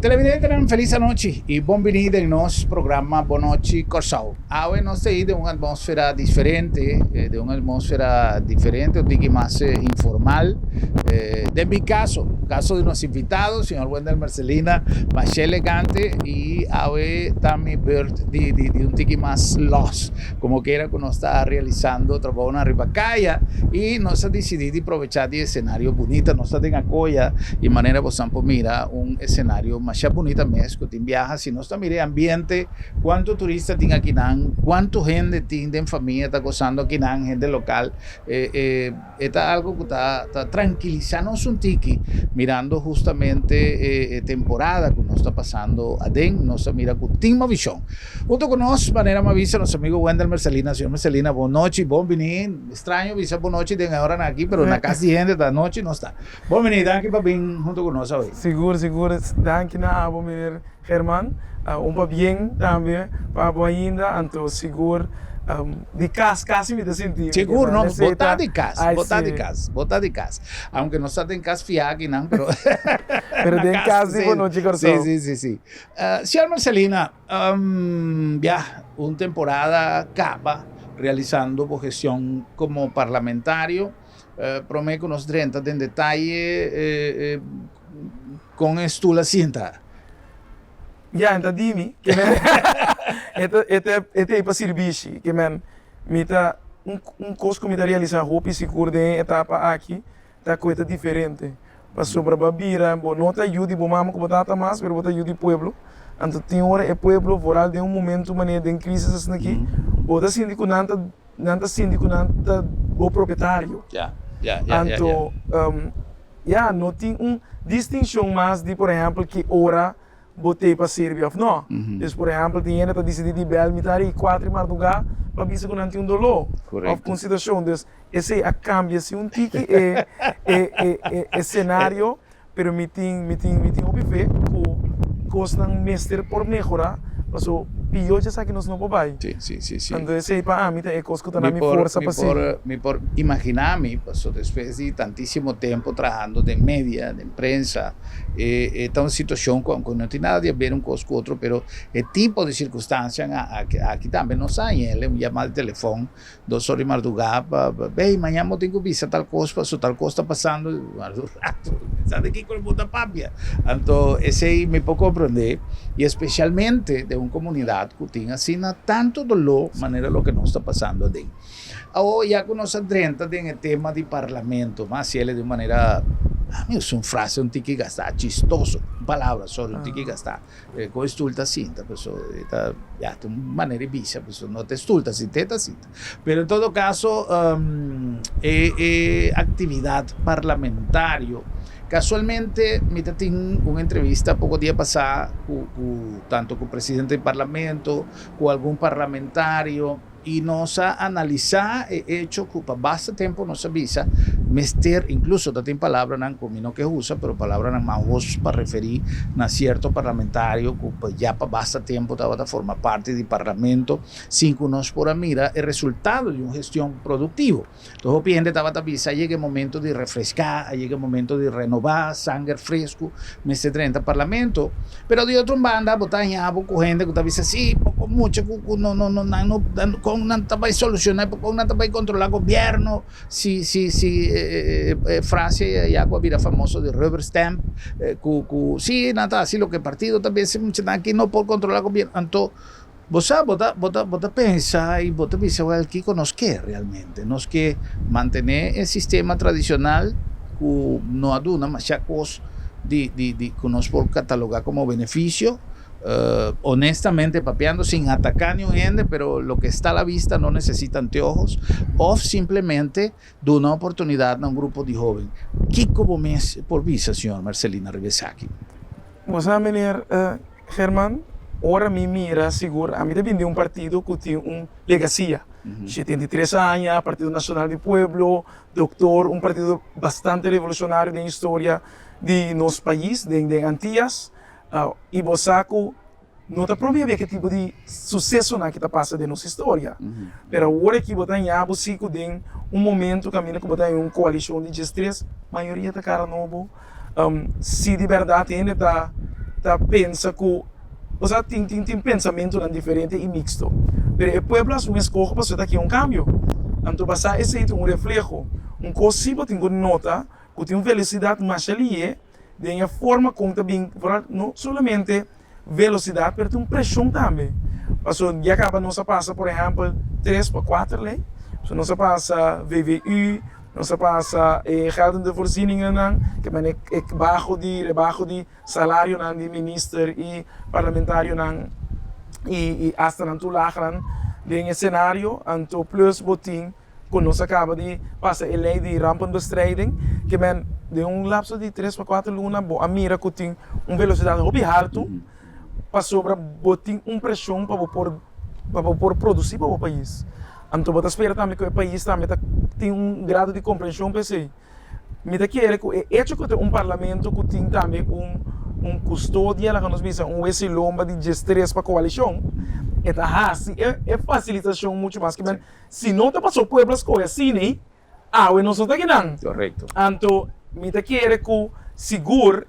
Televidente, uma feliz noite e bem-vindo em nosso programa Boa Noite Corsal. Hoje nós estamos de uma atmosfera diferente, eu digo mais informal. De mi caso de nossos invitados, senhor Wendel Marcelina, mais elegante e hoje também de um tique mais los, como que era que nós está realizando trabalho na Ribacaia e nós decidimos aproveitar de cenário bonito, nós temos a coia e maneira você mira cenário mais bonito mesmo, que tem viaja, se nós também ambiente, quanto turista tem aqui não, quanto gente tem família está gozando aqui não, gente local, está algo que está tranquilizando-nos um tique, mirando justamente temporada que nós está passando adentro, nós mira que tem uma visão. Junto conosco, maneira uma visa, nosso amigo Wendel Marcelina, senhor Marcelina, boa noite, bom-vindo, estranho, visa boa noite, tem agora aqui, mas na casa de gente da noite não está. Bom-vindo, danke para vir junto conosco hoje. Seguro, danke na abo, meneer Germán, bem também, para ainda, então seguro, de casa me dá sentido. Seguro, não, botar de casa. Aunque não está em casa fiar aqui, não, pero... pero de casa, boa noite, Corsal. Sí. Senhor Marcelina, una temporada acaba realizando su gestión como parlamentario, prometo que nos 30 en detalle con esto la cinta. Ja, então dime, que men, é para serviço, que men, mita coisa que me realizar roupa e seguro de etapa aqui, tá coisa diferente. Para sobre a babira, não te ajude, bom mama que botar mais, mas botar ajude pueblo. Então tem hora é pueblo foral de momento maneira de crise assim aqui, botar síndico nanta o proprietário. Então, não tem distinção mais de, por exemplo, que hora botei para servir ou não. Então, por exemplo, tem gente que decide de bel mitar e 4 madrugada para ver se não tem dolor. Of consideração. Então, esse a cambia se tique é cenário, pero me tem obviamente que coisa não mestre por melhorar, mas o pior já sabe que nós não podemos. Sí. Então, esse para mim é coisa que está na minha força para ser. Me por imaginar-me, pasó después de tantíssimo tempo trabalhando de média, de prensa, está uma situação com não tem nada a ver um com o outro, pero o tipo de circunstância aqui também não sai, ele me chama de telefone, 2 horas de madrugada, bem, amanhã eu tenho que visitar tal coisa está passando, sabe aqui com o mundo papia. Então, esse me pode compreender, e especialmente de uma comunidade que tem assim tanto dolor, maneira lo que não está passando dentro. Agora, já que nós entramos no tema de parlamento, mas ele de maneira, é uma frase, um tique gastar, chistoso, palavras só, um tique gastar, com estulta cinta, pessoa, já tem uma maneira visa, pessoa, não te estulta, se teta cinta. Mas, em todo caso, atividade parlamentar. Casualmente, me tenho uma entrevista pouco dia passado, tanto com o presidente do parlamento, com algum parlamentário, e nós analisar o hecho que para bastante tempo nós avisa, mester, incluso tem palavra não combino que usa, pero palavra não mais para referir a certo parlamentário que já para bastante tempo estava a formar parte do parlamento, sem que nós por mira o resultado de uma gestão produtiva. Então, o cliente estava a avisar, chega o momento de refrescar, chega o momento de renovar, sangue fresco, nesse 30 parlamento, pero de outra banda, botar em abo com gente que avisa, sim, pouco muito, não vai solucionar, porque não vai controlar o governo, frase já vira famoso de rubber stamp, sim, nada assim, o que o partido também se menciona aqui, não pode controlar o governo. Então, você bota pensar e bota pensar o que nós quer realmente. Nós quer manter o sistema tradicional que não aduna, mas já coisa que nós podemos catalogar como benefício. Honestamente papeando sin atacar ni un ende, pero lo que está a la vista no necesita anteojos, o simplemente de una oportunidad a un grupo de jóvenes. ¿Qué como mes por visa, señor Marcelina Ribesaki? Você, meneer Germán, ahora me mira seguro, a mí también de un partido que tiene una legacia. 73 años, Partido Nacional del Pueblo, doctor, un partido bastante revolucionario de historia de nuestro país, de Antillas. E você não está provendo que tipo de sucesso que está passando na nossa história. Mas agora que você em abo cico tem momento caminha que você em uma coalição de 3, maioria está cara novo. Se de verdade ainda está pensa que o sea, tem pensamento diferente e mixto. Pero o pueblo assume escolha para ser aqui cambio. Então, passar esse é reflejo. Coisa tem que nota que tem velocidade mais ali, de uma forma como também, não somente velocidade, mas tem pressão também. Passou, já acaba, não se passa, por exemplo, 3 para 4 leis. Não se passa VVU, não se passa geld de voorzieningen, que é baixo de salário de ministro e parlamentário e hasta não tu lagen de cenário, então plus botin, quando nós acaba de passar a lei de rampenbestrijding, que men de lapso de 3 para 4 lunas, a mira que tem velocidade muito alta, para sobre botin pressão para produzir para o país. Então, você espera também que o país também tem grado de compreensão para isso. Me quer que é hecho que parlamento que tem também custódia, que nós vimos, esse lomba de gestão para a coalição, é facilitação muito mais. Se não te passou por as coisas assim, não sou daqui não. Correto. Então, me quer que seguro,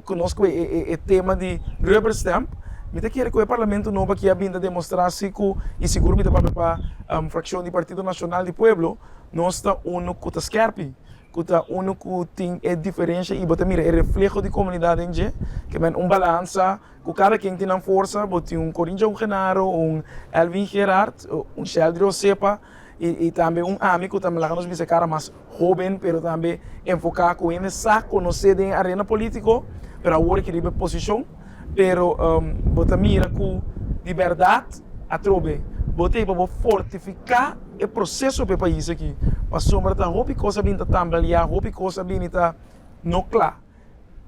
conosco é tema de rubber stamp, me quer que o parlamento não vai aqui vindo demonstrar-se que, e seguro me para a fração do Partido Nacional do Pueblo, nós está que está scarpe, que está que tem diferença e bota mira é reflexo de comunidade em que é balança, que cada quem tem força, bota Corinthians Genaro, Elvin Gerard, Sheldry Osepa, e também amigo também lá nos vê cara mais jovem, pero também enfocado com ele, sabe conhecer a arena política, para agora que ele posição. Pero bota mira que de verdade a trobe botei para fortificar o processo do país aqui para sombra da roupa coisa vinda também a roupa coisa vinda não claro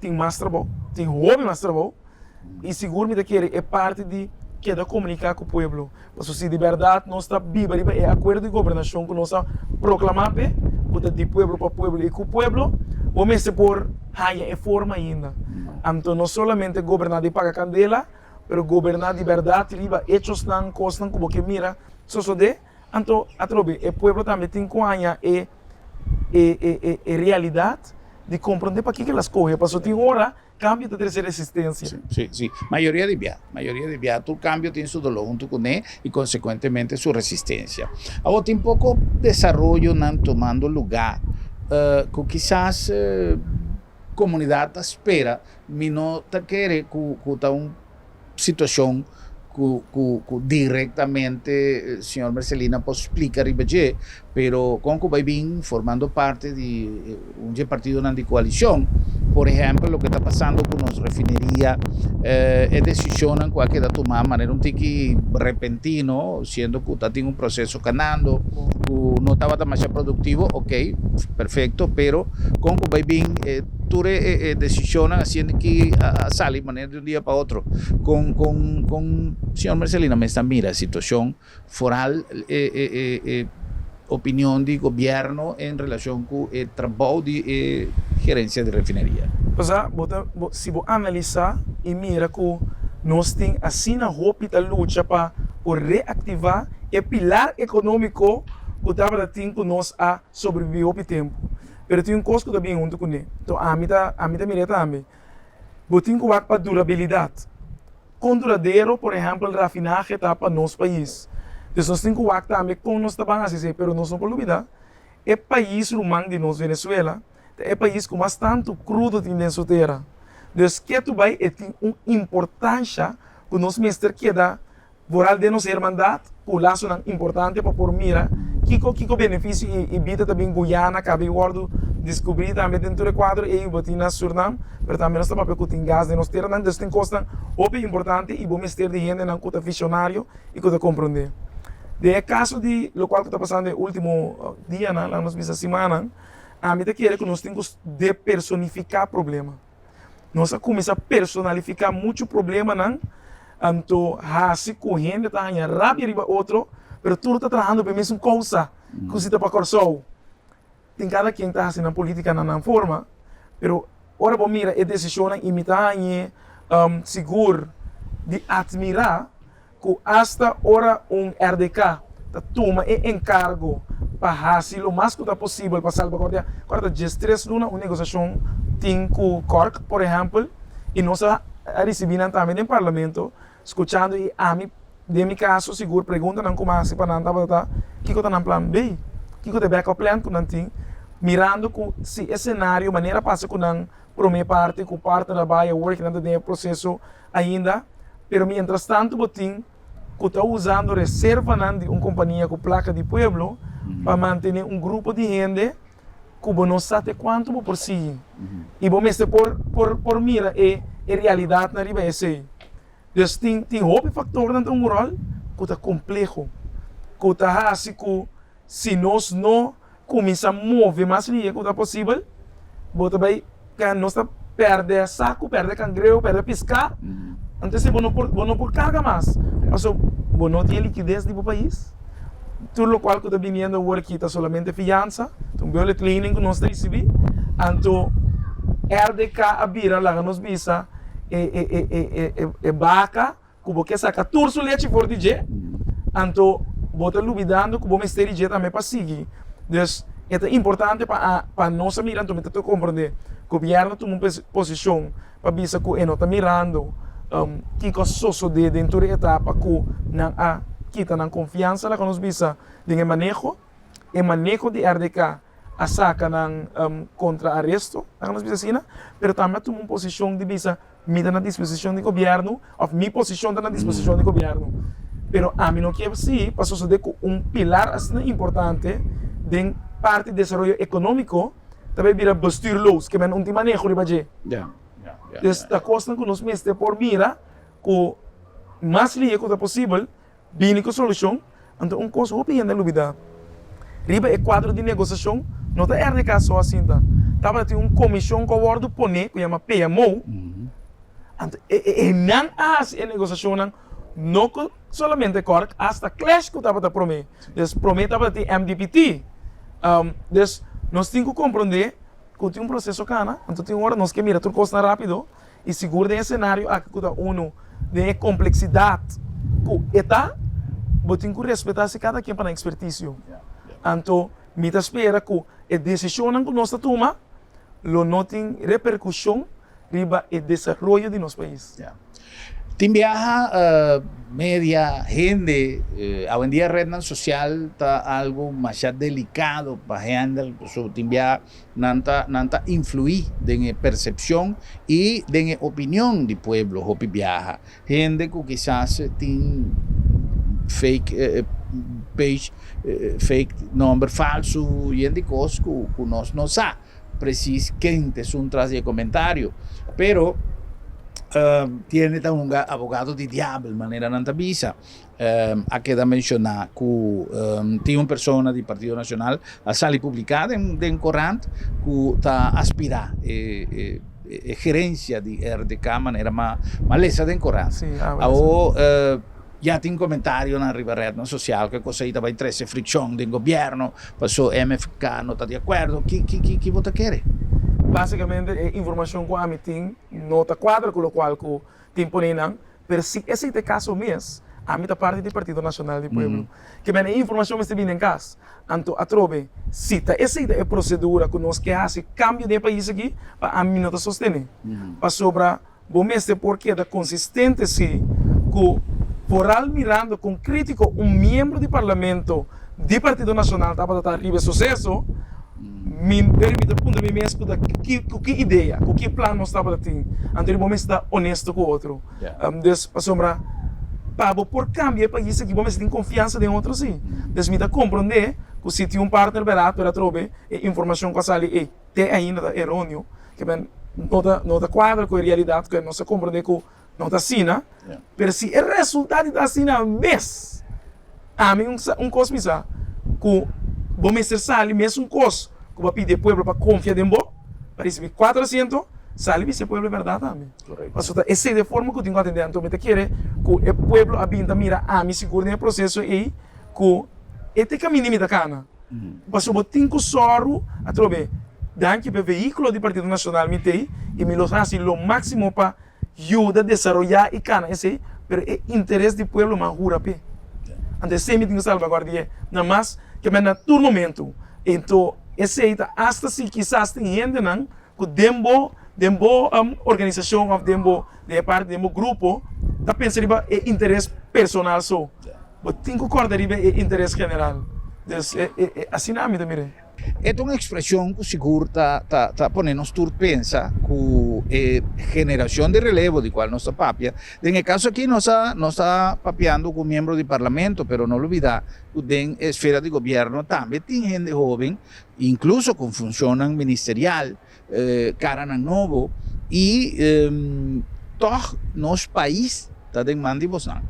tem mais trabalho tem roupa mais trabalho e seguro me que é parte de que da comunicar com o povo mas se de verdade nós está viva é acordo de governação que nós proclamar bota de povo para povo e com o povo vamos se por haya forma ainda. Então, não somente governar de pagar candela, mas governar de verdade, riba, hechos não costam como que mira, só de, então, atrobe, o povo também tem que ganhar a realidade de compreender para que elas correm, para tem hora, cambio de terceira resistência. Sí. Mayoría de viajes, tu cambio tiene su dolor junto con él y consecuentemente su resistencia. Ahora, tem pouco desarrollo tomando lugar, que quizás comunidade espera, mas não quer que está uma situação que diretamente o senhor Marcelino pode explicar, pero como que vai vir formando parte de partido de coalição, por exemplo, o que está passando com as refinerias, é decisão que está tomada de maneira tique repentino, sendo que está tendo processo canando, que não estava demasiado produtivo, ok, perfeito, pero como que vai vir decisão assim que sale de maneira de dia para outro, com senhor Marcelino, me está mira a situação foral, opinião de governo em relação com o trabalho de gerência de refineria. Se você analisar e mira que nós temos assim a roupa da luta para reativar o pilar econômico que estava tendo nós a sobreviver ao tempo. Mas tem coisa que também junto com ele. Então, a mim mira também. Você tem que ver para durabilidade. Com duradouro, por exemplo, a rafinagem está para nosso país. Então, nós temos que ver também como nós estamos a dizer, mas nós não podemos olvidar. É país rumano de nós, Venezuela, é país com bastante crudo em sua terra. Então, que tu vai ter uma importância que nós mestre que dá, voral de nossa irmandade, o laço importante para por mira, que benefício e vida também Guiana, Cabo Gordo, descobrir também dentro do quadro e botina Surinam, mas também nós estamos com tem gás de nossa terra, então tem coisa importante e bom mestre de gente não que visionário e que compreender. De caso de lo qual está passando no último dia, lá nos essa semana, a mim quer que nós temos de personificar problema. Nós começamos a personalificar muito problema, não? Então, se correndo está ganhando rápido riba outro, mas tudo está trabalhando para a mesma coisa que você está para correr. Tem cada quem está fazendo política na forma, mas ora bom mira é decisão imitar e seguro de admirar que hasta ora RDK toma encargo para fazer o mais que possível para salvaguardar. Agora, dia 3 luna, uma negociação tem com Cork, por exemplo, e nós recebido também no parlamento, escutando e a mim, de meu caso, seguro, perguntando como assim para não estar, que eu estou no plano B, que eu estou backup plan com não tem, mirando se esse cenário, maneira passa com não, para minha parte, com parte da baia, work, não tem processo ainda, pero mientras tanto, botim, que está usando reserva de uma companhia com placa de pueblo, para manter grupo de gente que não sabe quanto por si. E bom, este por mira é realidade na riba esse. Então tem outro fator dentro um rol que está complexo, que está assim que se nós não começamos a mover mais linha que está possível, bota vai que nós perde saco, perde cangrejo, perde pescar. Então se não por carga mais, mas não tem liquidez do país. Tudo lo qual que está vindo agora aqui está somente fiança, então viola cleaning que nós recebemos, então RDK abira lá nos visa vaca, que você saca turso leite for DJ, então bota luvidando que vamos ter DJ também para seguir. Então é importante para nós mirar, então tu compreender, o governo toma uma posição para visa que não está mirando que coisa de dentro da etapa que não há kita ng confiança lá com os bisa de manejo de RDK a saca ng contra-arresto na nos bisa sina, pero também toma uma posição de bisa mida na disposição do governo, ou minha posição está na disposição do governo. Pero a mim não quer sim, para suceder com pilar assim importante de parte de desenvolvimento econômico, também vira bestuur los, que não tem manejo de budget. Esta coisa que nós mestre por mira, que mais liga que possível, bem com solução, então coisa que ainda lubida. Riba é quadro de negociação, não está RDK só assim, tá? Tava tem comissão que o Word põe, que chama PMO. Então não há essa negociação, não somente cork, hasta clash que tava prometer. Então promete ter MDPT. Então nós temos que compreender que tem processo cana, então tem hora nós que mira tudo coisa rápido e seguro de cenário aqui que uno de complexidade que está, mas tem que respeitar se cada quem para a expertise. Então, me espera que a decisão que nós tomamos não tem repercussão riba o desenvolvimento de nosso país. Tem viaja media gente, hoy en día red social está algo más delicado para gente, so tem viaja nanta influir en la percepción y en la opinión del pueblo, hopi viaja. Gente que quizás tiene fake page, fake number falso y en cosas que no sabe precisamente es un tras de comentario, pero tiene un abogado de diablo, de manera non visa. Aquí da mencionar que tiene una persona del Partido Nacional a salir publicada en Corrant que está aspirando gerencia de RDK de manera más lesa de Corrant. Sí, ya tiene un comentario en la red social que cosa va a interesse fricción del gobierno, pasó MFK no está de acuerdo. ¿Qué vota quiere? Basicamente, é informação que a mim tem, nota quadra com o qual que tem poneram, mas se esse é o caso mesmo, a mim está parte do Partido Nacional do Pueblo. Que bem, a informação está vindo em casa. Então, a trobe, se essa é a procedura que nós queremos cambio de país aqui, a mim não está sustendo. Para sobra, bom mestre, porque da consistente se que foral mirando com crítico membro do Parlamento do Partido Nacional estava a estar arriba sucesso, me permite punto me mesmo da que ideia, que plano nós estava tendo. Então, vamos estar honesto com o outro. Des sombra para por cambiar para isso aqui vamos ter confiança de outro sim. Des me dá compreender que se tem partner barato para trobe informação que sai tem ainda errôneo, que bem nota quadra com a realidade que nós compreender que não está assim, mas se o resultado está assim mês, a mim cosmisa que vamos ser sali mesmo coisa que vai pedir pueblo para confiar em você, para receber 400, sale esse pueblo é verdade também. Mas essa é a forma que eu tenho que atender. Então, eu quero que o pueblo abinda mira a mim seguro no processo e que este caminho me dá cana. Mas eu tenho que sorro a trobe, danke para o veículo do Partido Nacional me tem e me lo hace lo máximo para ajudar a desenvolver e cana esse, pero é interesse do pueblo mais jura pe. Então, sempre tenho que salvaguardar, nada mais que na todo momento. Então esse hasta se quizás tem gente não que dembo dembo organização of dembo de parte dembo grupo tá pensa riba é interesse personal só. Mas tem que acordar riba é interesse general. Dus assim não me mire. É uma expressão que seguro tá ponendo tur pensa que geração de relevo de qual nós papia. En el caso aqui nós está papiando com membro do parlamento, pero não olvidar que den esfera de governo também tem gente jovem, incluso com funcionam ministerial, cara novo e toch nosso país tá den mandi bosan.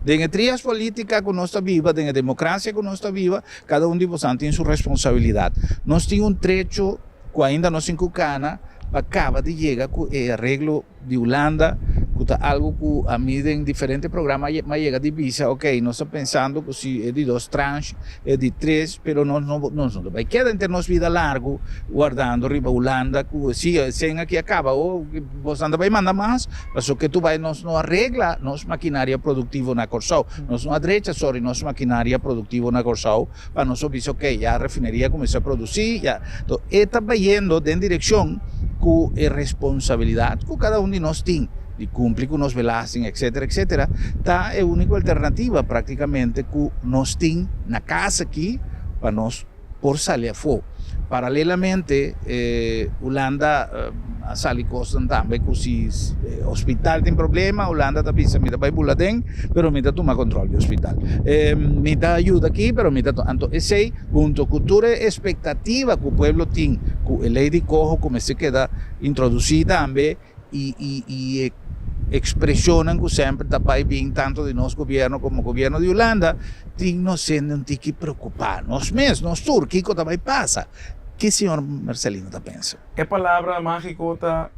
Dengue trias política que nós está viva, dengue democracia que nós está viva, cada de vocês tem sua responsabilidade. Nós temos trecho que ainda não se encucana, acaba de chegar com o arreglo de Holanda, que está algo que a mim em diferentes programas mas chega de visa, ok, nós estamos pensando que se é de 2 tranches, é de 3, mas não vai quedar entre nós vida largo, guardando riba Holanda, que se sem aqui acaba, ou você anda vai mandar mais, mas o que tu vai nos não arregla nossa maquinária produtiva na Corsau, nós não adrecha sobre nossa maquinária produtiva na Corsau, para nós ouvir, ok, já a refineria começou a produzir, já, então, está indo em direção que é responsabilidade que cada de nós tem de cumprir com os velacem, etc, tá é a única alternativa praticamente que nós tem na casa aqui para nós por sair fora. Paralelamente, Holanda sali costan também que se hospital tem problema, Holanda está pensando que vai bular den, pero me toma controle do hospital. Me dá ajuda aqui, pero me dá tanto esse junto cultura e expectativa que o povo tem, que a lei de cojo comece a quedar introduzida também e expressionam que sempre está bem tanto de nosso governo como o governo de Holanda, tem nós sendo um tique preocupar. Nós mesmos, nós turcos, que também passa. O que o senhor Marcelino está pensando? A palavra mágica é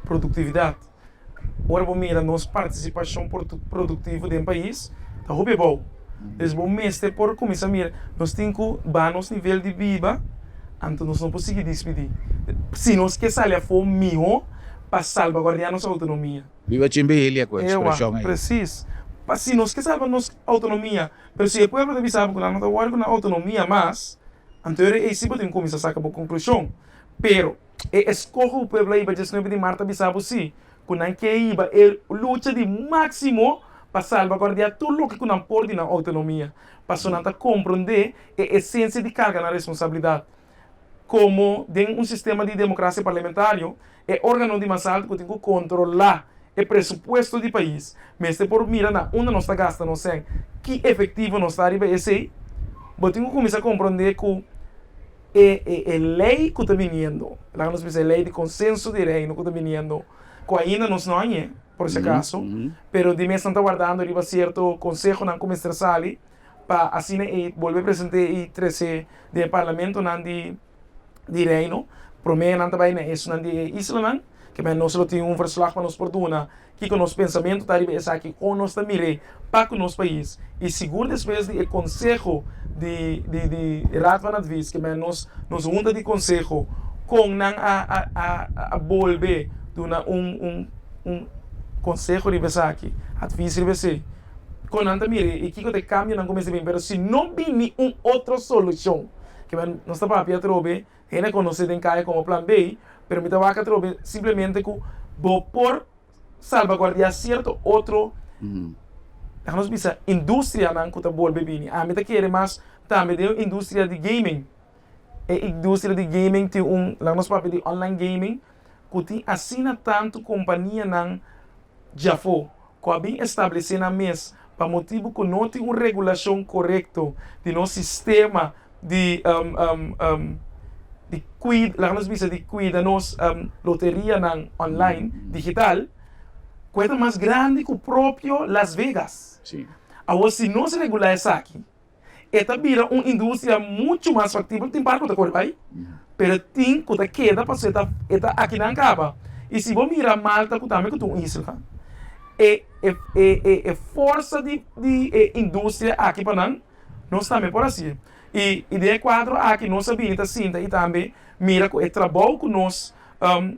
produtividade. Agora, vamos mirar nossa participação produtiva do país, está muito bom. Então, vamos mestre por começar a mirar, nós temos que baixar nosso nível de vida, então nós não podemos seguir despedir. Se nós queremos sair fora melhor, para salvaguardar nossa autonomia. Viva Chimbilia com a expressão aí. Preciso. Se nós queremos salvar nossa autonomia, mas se o povo deve saber que nós não estamos com autonomia, mas, então, esse tem que começar a sacar a conclusão. Pero, escolha o povo aí, para 19 de março, sabe sim, que não quer ir, luta de máximo para salvaguardar tudo o que não pode na autonomia, para só não compreender a essência de carga na responsabilidade. Como tem sistema de democracia parlamentar, é órgão de mais alto que tem que controlar o presupuesto do país. Mas se por mirar na onde nós está gastando, não sei que efetivo nós está arriba esse, mas tem que começar a compreender que é lei que está vindo, lá nós pensamos lei de consenso de reino que está vindo, que ainda nós não é, por esse caso, pero de mês está guardando arriba certo conselho não começar a sair para assim volver a apresentar e trazer do parlamento não de reino, prometo não também é isso não de Islã, que nós não temos verslag para nos fortuna, que com nosso pensamento está arriba essa aqui, com nós também para o nosso país e seguro depois do conselho de Raad van Advies, que nós junta de conselho com não a volver conselho de essa aqui, advies de essa com não também e que te cambia não começa bem, mas se não vem outra solução que nós está para trobe, ele conhece tem caia como plan B, pero me estava a trobe simplesmente que vou por salvaguardar certo outro nós bisa indústria não que está volve bem, a mim tá querer mais também de indústria de gaming, indústria de gaming tem lá nós para de online gaming que tem assina tanto companhia não já foi, que bem estabelecer na mesa para motivo que não tem uma regulação correta de nosso sistema de cuida, lá nós bisa de cuida nos loteria não online digital, coisa mais grande que o próprio Las Vegas. Sim. Agora, se não se regular isso aqui, esta vira uma indústria muito mais factível, tem para que corre aí, mas tem que queda para ser aqui não acaba. E se você mirar Malta, que também tem uma isla, força de indústria aqui para nós também por assim. E de quadro aqui nós sabemos sinta e também mira que o trabalho que nós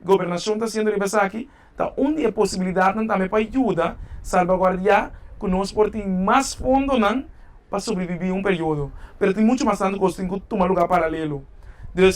governação está sendo realizado aqui, tá onde a possibilidade também para ajudar salvaguardar que nós portem mais fundo não para sobreviver período. Mas tem muito mais tanto que tem que tomar lugar paralelo. Então,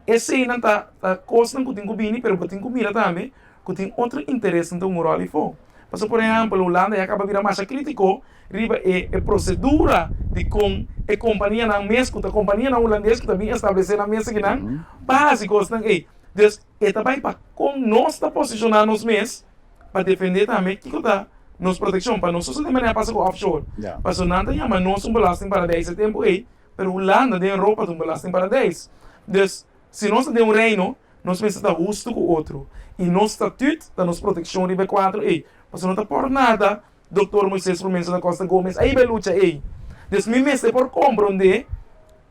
esse aí não tá costa que tem bini, pero tem mira também, que tem outro interesse no moral ali for. Por exemplo, a Holanda acaba de virar mais crítico, riba a procedura de com a companhia na mesa, a companhia na holandesa que também estabeleceu na mesa que não, básicos não é. Então, é também para com nós tá posicionar nos meses para defender também que está nos proteção para nós só de maneira passa com offshore. Para não tem mas nós belasting para 10 tempo aí, pero Holanda tem Europa um belasting para 10. Então, se nós tem reino, nós precisamos justo com o outro. E nosso estatuto da nossa proteção riba 4 aí. Mas não está por nada, Dr. Moisés Rumenso da Costa Gomes, aí vai luta aí. Então, me mestre por compreender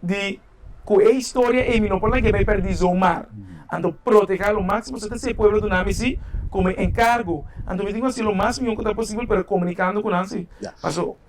de que a história é não por que vai perder o mar. Então, proteger o máximo se o povo do Namisi como encargo. Então, me digo assim, o máximo que está possível para comunicando com Nancy.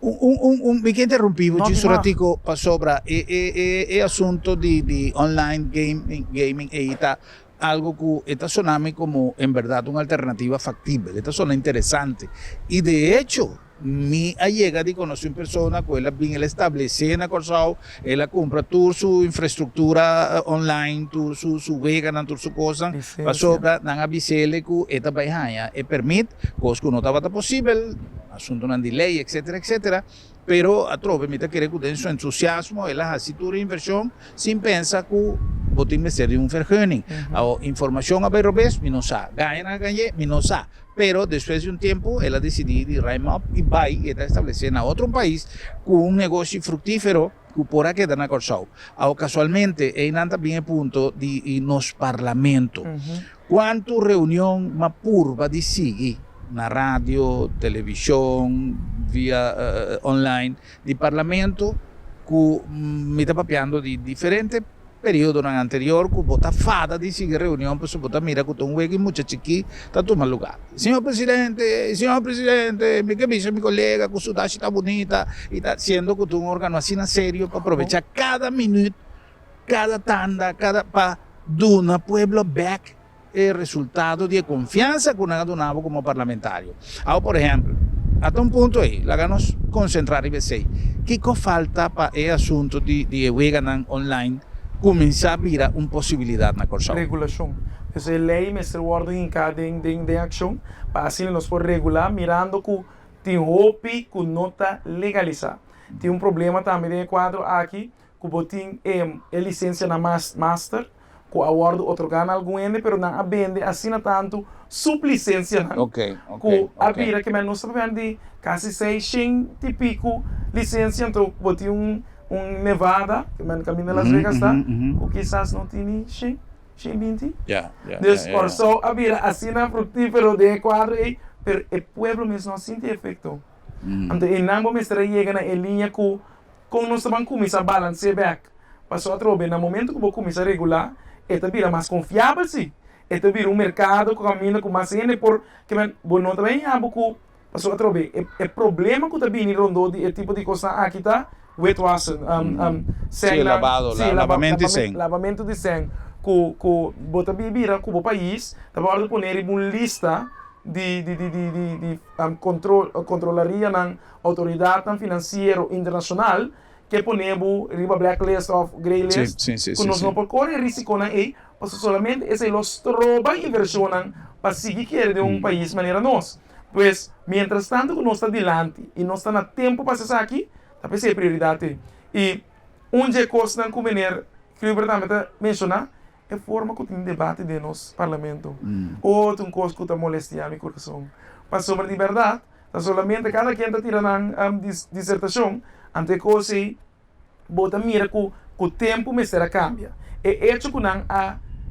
Mi che interrompivo, ci sono ratico sopra e assunto di online gaming e ita algo que está sonando como en verdad una alternativa factible, esta suena interesante y de hecho mi allega di conocer una persona quella bien establecida en Corsao, ella compra toda su infraestructura online, toda su vegan, toda su cosa, pa sopra nang abisele ku eta baihaya e permit cos que no estaba posible, asunto nan di lei, etcétera, etcétera. Pero a trove mi quiere que den su entusiasmo, ela ha sido inversión sin pensar que botín de ser de un vergunning. Información a ver robes, mi no sa, gana galle, mi no sa. Pero después de un tiempo, ella decidió de rime up y buy y establecer en otro país con un negocio fructífero que por aquí dan a Corsao. Casualmente, hay también el punto de nos parlamento. ¿Cuánto reunión más purva de sigue? Na radio, televisión, via online, di Parlamento, che mi sta parlando di differenti periodi anteriori, che vota fatta di sì riunione, per vota mira con un uomo molto chiqui, tanto mal lugar. Signor Presidente, mi capisce mi collega, con su tacita bonita, e sta siendo con un órgano así serio, para aprovechar cada minuto, cada tanda, para dar a pueblo back el resultado de confianza que uno donado como parlamentario. Ahora, por ejemplo, hasta un punto ahí, la ganamos concentrar y ver ¿qué falta para el asunto de vegan online comenzar a virar una posibilidad en la Corsao? Regulación. Entonces, la ley me está guardando en cada de acción para así nos por regular, mirando que tem hopi que não está legalizado. Tem problema também de quadro aqui, que botem licença na master, que aguardo otorgar algum ende, pero não abende, assina tanto, sublicença. Ok. A vira que não está vendo quase 600 e pico licença, então botei Nevada, que é caminho de Las Vegas, está, que quizás não tem 120. Por isso, a vira assina fructífero de quadro, pero o pueblo mesmo não sente efeito. Então, em ambos me estará chegando em linha com nós vamos começar a balancear back. Passou a trobe, no momento que vou começar a regular, esta vira mais confiável, sim. Esta vira mercado que caminha com mais gente, porque não também há pouco. Passou a trobe, o problema que também rondou de tipo de coisa aqui tá, wetwashing, lavamento de sangue. Lavamento de sangue. Que bota vira com o país, tá para poner uma lista de controlaria na autoridade financeira internacional que ponemos riba blacklist of grey list que nós não podemos correr risco na aí, mas solamente esse los troba inversão para seguir que de um país maneira nós. Pois, mientras tanto que nós está adiante e nós está na tempo para ser aqui, tá pensando prioridade. E onde coisa que menir que eu verdade mencionar é a forma que tem debate de nosso parlamento. Outra coisa que está molestando meu coração. Para sobre de verdade, tá solamente cada quem está tirando a dissertação, ante coisa bota mira que o tempo me será cambia. E hecho que não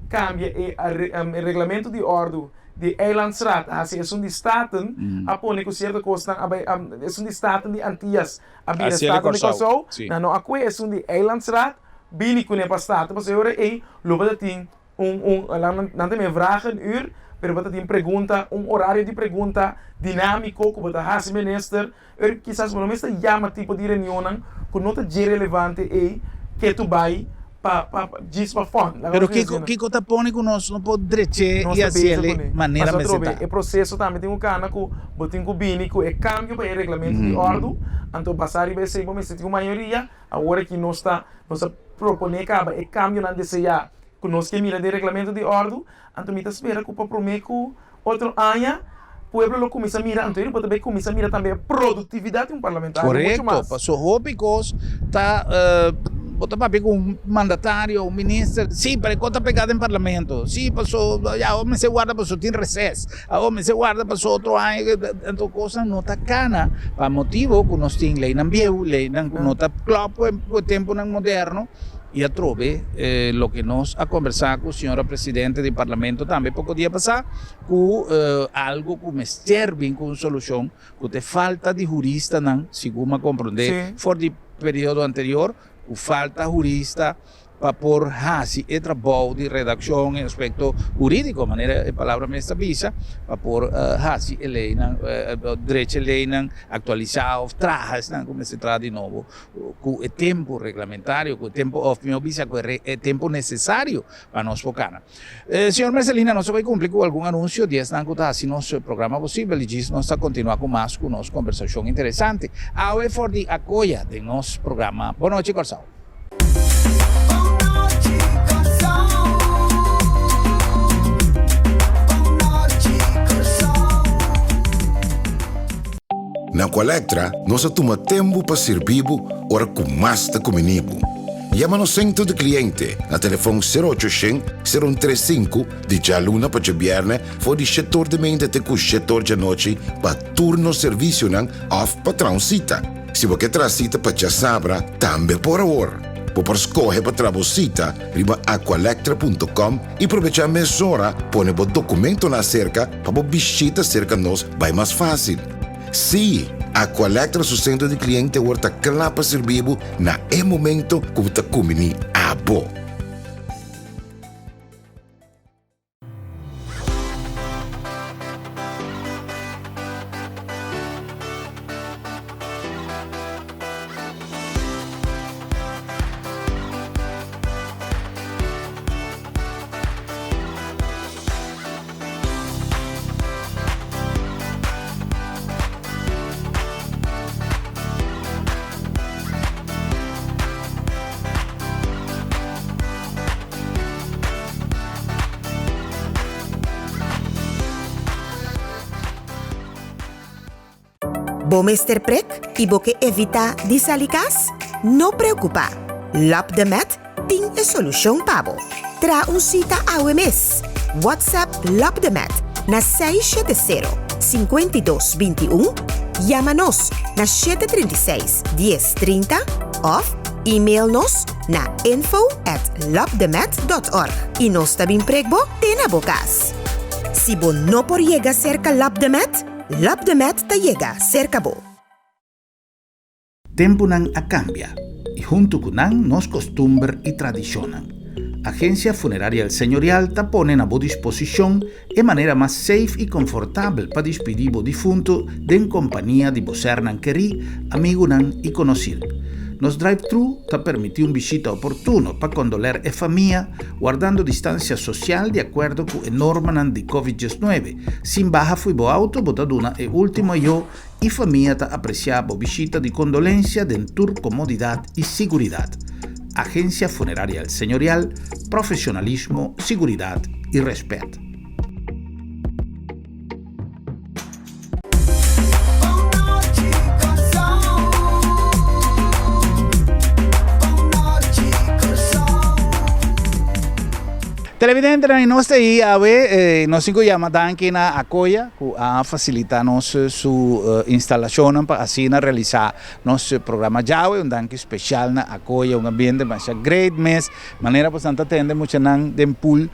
cambia o regulamento de ordem de Eilandsraad, assim, é de staten, a pôr que certa coisa, é de staten de Antillas, a vir staten de Corsao, não, aqui é de Eilandsraad, bini que não é para staten, mas eu aí, logo tem não tem vragen uur, pero você tem pergunta, horário de pergunta dinâmico, que você has minister, quizás não está chama tipo de reunião, que não está relevante aí, que tu vai diz para fora. Pero que está pone que nós não pode direcer e assim de maneira meseta. O processo também tem cana que botem com bini que é cambio para o regulamento de ordem, então passar e ver se vamos ter uma maioria, agora que nós está propondo que é cambio não desejar conosco que mira de regulamento de ordem, então me espera que para prometer outro ano, o povo lo começa a mirar, então ele pode começar a mirar também a produtividade de um parlamentar. Correto, passou rópicos, tá, botar papel com um mandatário, um ministro, sim, para conta pegada em parlamento, sim, passou, já, homem se guarda, passou, tem recesso, homem se guarda, passou outro ano, então, coisa não está cana, para motivo que nós temos lei não viu, lei não está claro, o tempo não moderno, e a trove o que nós a conversar com a senhora presidente do parlamento também pouco dia passar com algo que me serve com solução que te falta de jurista não segundo compreender for de período anterior o falta jurista para por hasi e trabalho de redação em aspecto jurídico, maneira a palavra me estabisa, para por hasi e lei, direito lei, atualizar, trajes, como se traz de novo, com o tempo regulamentário, com o tempo ofimobisa, com o tempo necessário para nós focar. Senhor Marcelina, nós vamos cumprir com algum anúncio, 10 anos que assim nosso programa possível, e diz nós a continuar com mais com nossa conversação interessante. Agora for de acolha de nosso programa. Boa noite, Corsão. Na Colectra, nós toma tempo para servir ora com mais da comunibo. Llama no centro de cliente na telefone 0800-035 de jaluna para viernes for de setor de mente até com setor de noite para turno serviço não off para transita. Se você traz cita para já sabra, também por hora. Por escolher para trabalhar, riba aqualectra.com e aproveitar a mesura, põe o documento na cerca para visita cerca nós vai mais fácil. Sim, a Colectra su centro de cliente worta clapa servibo na momento que você comini abo. Bom Mr. Prek e boque evita disalicas? Não preocupa. LabDemet tem a solução para você. Tra cita ao mês. WhatsApp LabDemet na 670-5221. Chama-nos na 736-1030 ou e-mail-nos na info@labdemet.org. E nós também prego tem na bocas. Se você não por chegar cerca LabDemet, LabDemet te llega cerca bo. Tempo nang a cambia y junto con nang nos costumbre y tradición. Agencia Funeraria El Señorial te pone a tu disposición de manera más safe y confortable para despedir o difunto en compañía de voser nan queri, amigo nan y conocido. Nos drive-thru te permite un visita oportuno para condoler a familia, guardando distancia social de acuerdo con la norma de COVID-19. Sin baja fui bo auto, botaduna e último yo y familia te apreciaba visita de condolencia de tour comodidad y seguridad. Agencia Funeraria El Señorial, profesionalismo, seguridad y respeto. Televidente, nós aí nós llama aqui na acolha a facilitar-nos sua instalação para assim realizar nosso programa já um dank especial na acolha um ambiente mais great mês maneira bastante atende muito nan den pool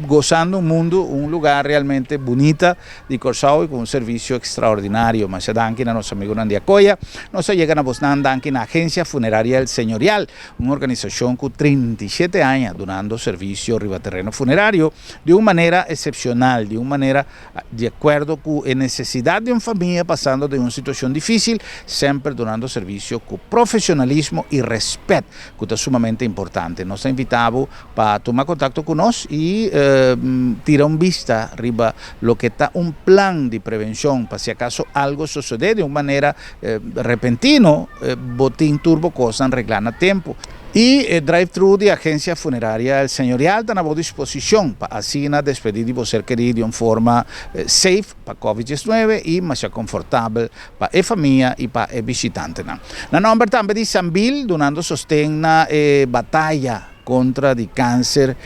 gozando un mundo, un lugar realmente bonito de Corsao y con un servicio extraordinario. Mas danke a nuestros amigos de Acoya, nos llegan a Bosnan danke a Agencia Funeraria El Señorial, una organización con 37 años donando servicio ribaterreno funerario de una manera excepcional, de una manera de acuerdo con la necesidad de una familia pasando de una situación difícil, siempre donando servicio con profesionalismo y respeto, que es sumamente importante. Nos invitamos para tomar contacto con nosotros y y tira un vista arriba lo que está un plan de prevención para si acaso algo sucede de una manera repentino, botín turbo cosa arreglar a tiempo. Y el drive-thru de agencia funeraria El Señorial está a vossa disposición para así despedir de ser querido de una forma safe para COVID-19 y más confortable para la familia y para el visitante. En nombre también de Sambil, donando sostén na batalla contra el cáncer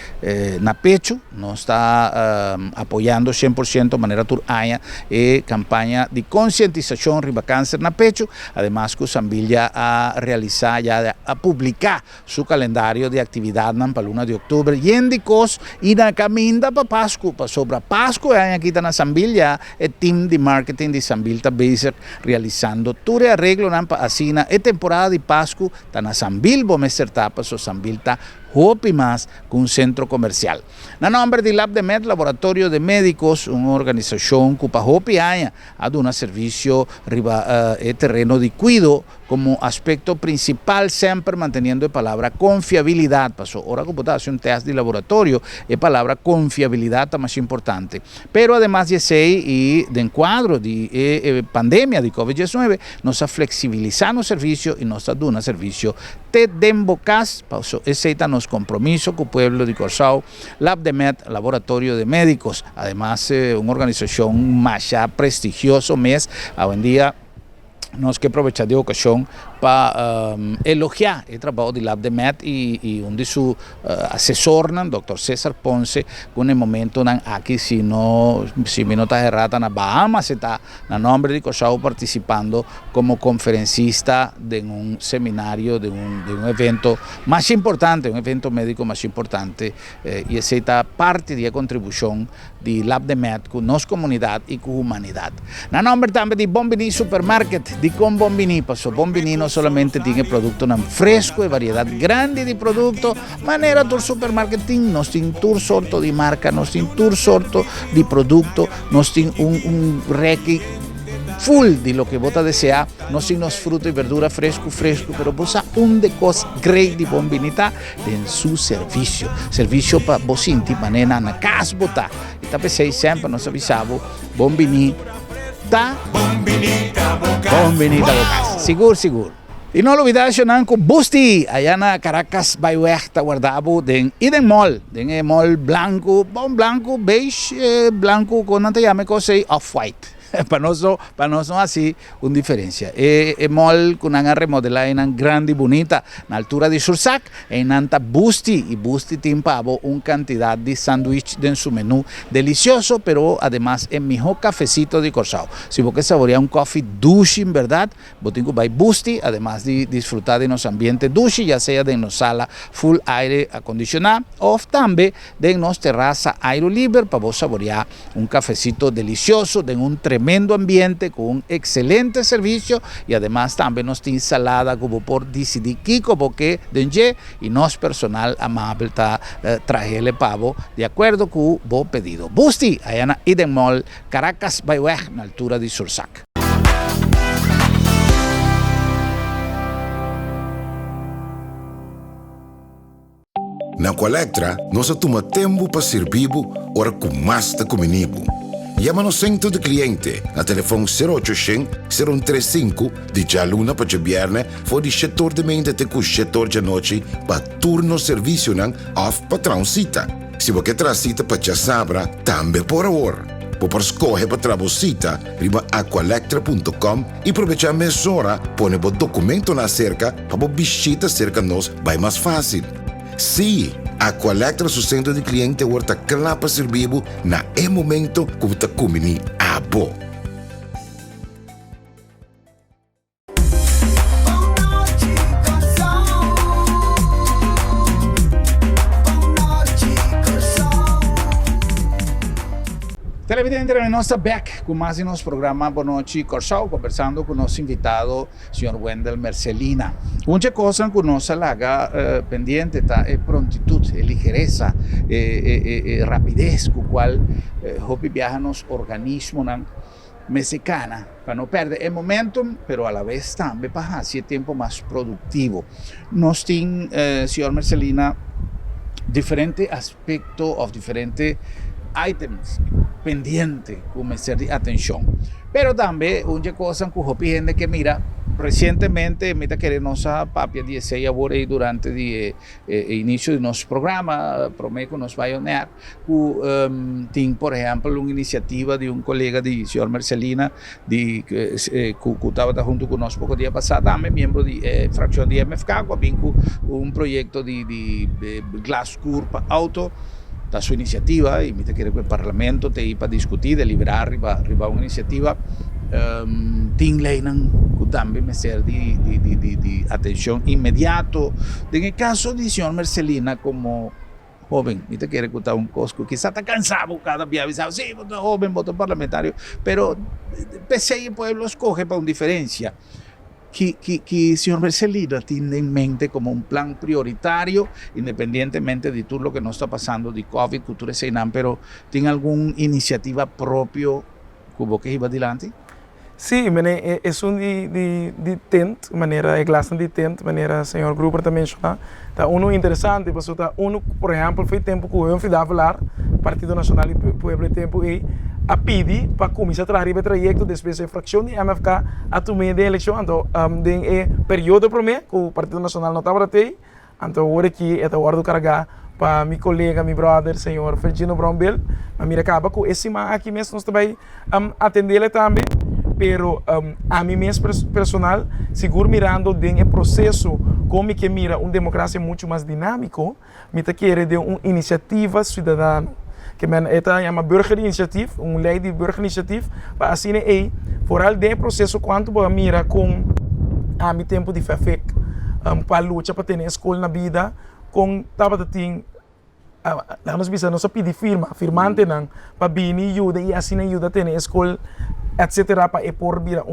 na pecho, nos está apoyando 100% de manera turaya campaña de concientización riba cáncer na pecho, además que Sambil ya ha realizado, ya a publicar su calendario de actividad para el 1 de octubre y indicos y na caminda para Pascu, para sobre Pascu, aquí está na Sambil ya el team de marketing de Sambil está realizando todo arreglo para así na temporada de Pascu, está na Sambil, vamos a ser tapas o Sambil está Hopi más con un centro comercial. En nombre de LabDemet, Laboratorio de Médicos, una organización que para Hopi haya un servicio riba terreno de cuidado como aspecto principal, siempre manteniendo la palabra confiabilidad. Pasó ahora que hace un test de laboratorio, la palabra confiabilidad es más importante. Pero además de ese y de encuadro de pandemia de COVID-19, nos ha flexibilizado el servicio y nos ha dado un servicio de embocas. Ese es nuestro compromiso con el pueblo de Corsao, LabDemet, Laboratorio de Médicos. Además, una organización más prestigiosa, hoy en día, nos que aprovechar de ocasión para elogiar el trabajo de LabDemet y un de su asesor, doctor César Ponce, que en el momento aquí, si me no está errada, en Bahamas está en nombre de Corsao participando como conferencista de un seminario, de un evento más importante, un evento médico más importante, y esa está parte de la contribución de LabDemet con nuestra comunidad y con la humanidad. En nombre también de Bombini Supermarket, de con Bombini, pasó Bombini no solamente tiene producto fresco y variedad grande de productos, manera todo supermarketing, nos tiene tour sorto de marca, nos tiene tour sorto de producto, nos tiene un requi full de lo que vos desea, nos tiene fruta y verdura fresco, pero vos un de cosas great de Bombinita en su servicio para vos inti manera na casa bota. Y tapecei siempre nos avisamos, Bombini Bombinita Bocas. Seguro. Y no olvidar con Busti, allá en Caracas, está guardado en Eden Mall, en mall blanco, beige, blanco con llame cosa off-white. Para nosotros así una diferencia. El mall con una remodelada grande y bonita, en altura de Sursac, en Anta Busti, y Busti tiene una cantidad de sándwich en su menú delicioso, pero además el mejor cafecito de Corsao. Si vos querés saborear un coffee douche, en verdad, vos tenés que ir a Busti, además de disfrutar de nuestro ambiente douche, ya sea de nuestra sala full aire acondicionado, o también de nuestra terraza aire libre, para vos saborear un cafecito delicioso, de un tremendo ambiente con un excelente servicio y además también nos tiene ensalada como por decidir Kiko porque denje y nos personal amable está traerle pavo de acuerdo con vos pedido. Busti, allá en Eden Mall, Caracas, Bayuej, en altura de Sursac. Na Colectra, nós toma tempo para servir ora com mais da comunibo. Llama no centro de cliente a telefone 0800-035 de dia luna para viernes for de setor de mente até o setor de noite para turno serviço não off patrão cita. Se você traz cita para já sabra, também por hora. Por escolher para trabalhar cita, riba aqualectra.com e aproveitar a mesura, põe o documento na cerca para visita cerca nós vai mais fácil. Sim, a Colectra su centro de cliente está claro para servir na momento que está comendo a bo. Televidente, nós estamos back com mais nosso programa Boa Noite Corsao, conversando com o nosso invitado, Sr. Wendel Mercelina. Uma coisa que nós laga pendiente é prontitude, ligereza, rapidez, com qual Hopi viaja nos organismo mexicana, para não perder o momentum, pero a la vez também para ser tempo mais produtivo. Nós temos, Sr. Mercelina, diferentes aspectos o diferentes items pendientes como ser de atención. Pero también una cosa que yo gente que mira, recientemente me queremos nossa papia 16 agora aí durante o início do nosso programa, prometo que nos vai olhar, tem, por exemplo, uma iniciativa de colega de senhor Marcelina, que estava junto conosco pouco dia passado, também membro de fração de MFK, com projeto de glass curva auto, da sua iniciativa, e me quer que o parlamento tem para discutir, deliberar, riba uma iniciativa, tem lei que também me serve de atenção imediato. No caso de senhor Marcelina, como jovem, me quer que está cosco, quizá está cansado cada dia, avisado, sim, jovem, voto parlamentario, pero PCI Pueblo escoge para uma diferença. Que señor Marcelina tiene en mente como un plan prioritario, independientemente de todo lo que nos está pasando de COVID, cultura Seinam, pero ¿tiene alguna iniciativa propio que iba adelante? Sí, es un de tent, manera de glass de tent, manera señor Gruber también menciona. Está uno interesante, pues está uno, por ejemplo, fue tiempo que eu fui a falar, Partido Nacional e Pueblo de Tempo e a pedir para começar a trazer o projeto depois da fração de MFK a tomar de eleição. Então, tem período para mim, que o Partido Nacional não estava até. Então, agora aqui, eu estou carregar para meu colega, meu brother, senhor Virgínio Brownbill. Mas mira, acaba com esse aqui mesmo, nós também atender também. Pero a mim mesmo personal, seguro mirando o processo como que mira uma democracia muito mais dinâmico, me quer de uma iniciativa cidadã. Que men esta chama burgerinitiatief, lei de burgerinitiatief, para assim vooral de processo quanto para mira com a mi tempo de fefek, para luta para ter escola na vida, com tava tem nós bisa nós pedir firmante não, para bini ajuda e assim ajuda ter escola, etc. para por vira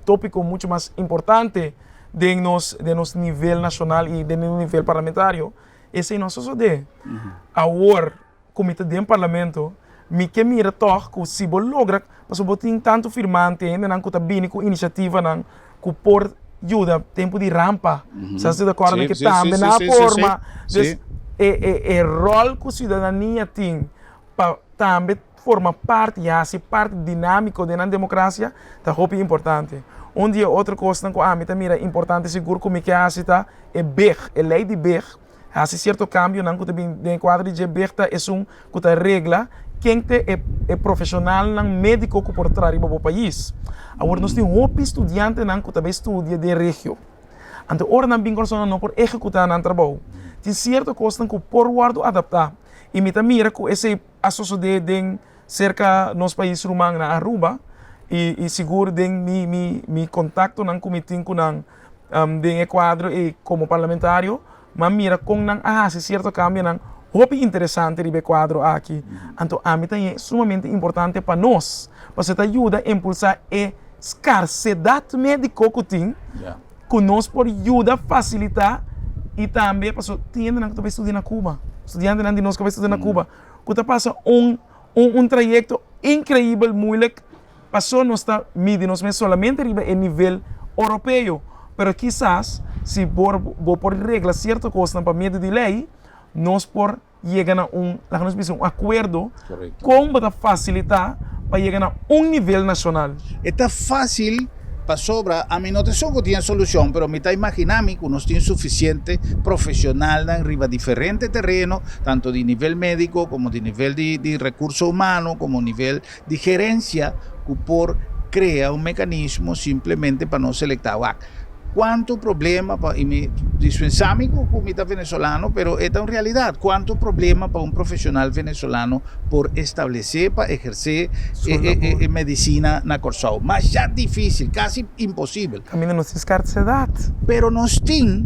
tópico muito mais importante de nosso nível nacional e de nível parlamentário. Esse é nosso de agora comitê de parlamento, me que mira toch que se bol logra, mas o botin tanto firmante ainda não que bini com iniciativa não que por ajuda tempo de rampa, se você acorda que também na forma, é rol que a cidadania tem para também forma parte dinâmico da democracia, tá roupa importante. Dia outra coisa que a mim mira importante seguro como que a cita é lei de BER. Há certo cambio, não que tem quadro de aberta é que regla quem é profissional, não médico que por trás do país. Agora nós temos estudante não que também estuda de região. Então ora não bem não por executar no trabalho. Tem certo coisa que por guardo adaptar. E me mira que esse associado de cerca nos países romano na Aruba e seguro de mi contato não comitim com de Equador e como parlamentário. Mas mira, com se certo cambio, é interessante o quadro aqui. Então, a mim é sumamente importante para nós, para você ajuda a impulsar a escassez médica que tem, que nós por ajuda facilitar e também para você tem que vai estudar na Cuba, estudante de nós que vai estudar na Cuba, que passa trajeto incrível, muito, passou nós está medindo somente a nível europeu, mas quizás se por regra certa coisa para meio de lei, nós por chegar a um acordo para facilitar para chegar a nível nacional. É fácil para sobra, a mim não tem só que tem solução, mas me está imaginando que nós temos suficiente profissional em riba diferente terreno, tanto de nível médico, como de nível de recurso humano, como nível de gerência, que por criar mecanismo simplesmente para não selectar. Quanto problema, e me dispensame com comida venezolano, pero esta é uma realidade. Quanto problema para profissional venezolano por estabelecer, para exercer medicina na Corsau. Mas já difícil, quase impossível. Caminho não se escassez. Pero nós temos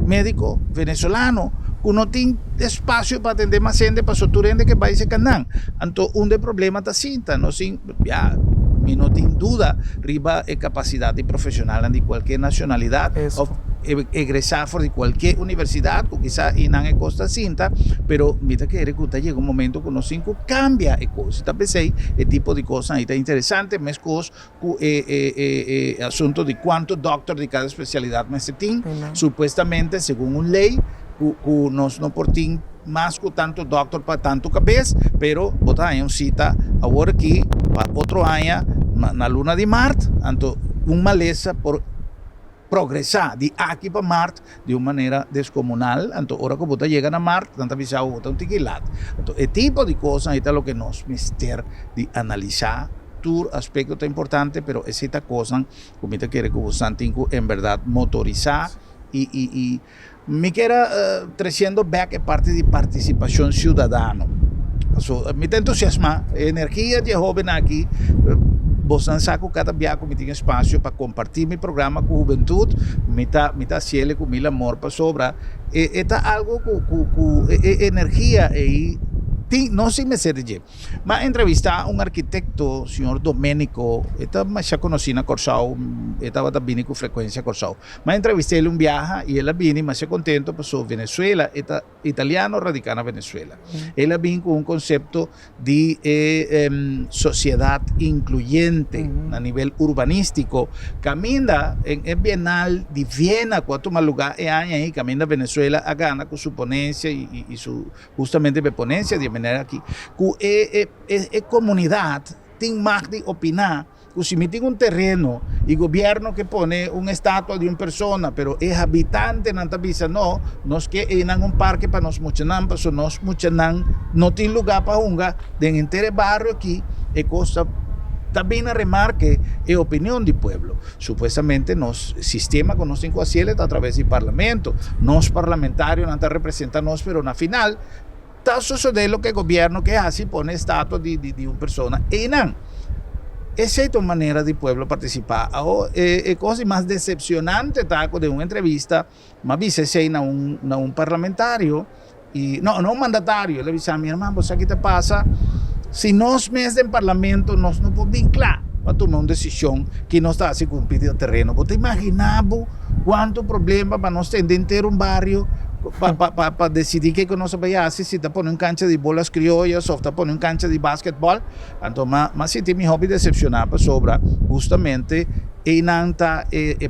médico venezolano que não tem espaço para atender mais gente, para soturende que vai se candan. Então, problema está cinta, nós não tem dúvida riba a capacidade profissional de qualquer nacionalidade egresar de cualquier universidad, o quizás en la costa cinta, pero mira que llega un momento que los cinco cambia y cosas. Pensé el tipo de cosas ahí está interesante, más cosas, asunto de cuántos doctores de cada especialidad me se tiene, supuestamente según una ley, nos no portin más que tanto doctor para tanto cabeza, pero botar ahí un cita ahora aquí para otro año en la luna de Marte, tanto una maleza por progresar de aquí para Marte de una manera descomunal. Entonces, ahora que você llega a Marte, tanto visado você un tiquilat. Entonces, el tipo de cosas ahí está lo que nos mister de analizar. Tu aspecto tan importante, pero esa cosa, como te quiere que você en verdad motorizar y me queda creciendo back a parte de participación ciudadana. Me entusiasma, energía de joven aquí. Vos saco cada día que me tengo espacio para compartir mi programa con juventud, me está cielo con mil amor para sobra. Está algo con energía y no sé me ser de. Ma entrevistar a un arquitecto, señor Domenico, esta más ya conocí en Corsao, estaba también con frecuencia a Corsao. Ma entrevisté él un viaje y él vino más contento pasó Venezuela, está italiano radicado en Venezuela. Él vino con un concepto de sociedad incluyente a nivel urbanístico. Camina en Bienal de Viena, cuatro más lugar y camina Venezuela a Gana con su ponencia y su justamente de ponencia de manera aquí que comunidad tiene más de opinar. Si me tiene un terreno y gobierno que pone una estatua de una persona, pero es habitante en Antavisa, no es que en un parque para nos muchanan, pero nos muchanan, no tiene lugar para unga, de en entero barrio aquí, es cosa. También remarque la opinión del pueblo. Supuestamente nos sistema con los 5 a 7 a través del parlamento. Nos parlamentarios no representan nos, pero al final está sucediendo lo que el gobierno que hace pone estatua de una persona. Y no. Esa es una manera del pueblo participar. La cosa más decepcionante de una entrevista, más dice a un parlamentario, y no un mandatario, le dice a mi hermano, ¿qué te pasa? Si nos meses en parlamento, nos no podemos vinclar para tomar una decisión que no está así cumplir el terreno. ¿Vos te imaginas cuánto problema para nos entender un barrio para decidir qué que nos vaya a hacer, si te pone una cancha de bolas criollas o te pone una cancha de básquetbol? Entonces, más si te mi hobby decepcionar sobre justamente la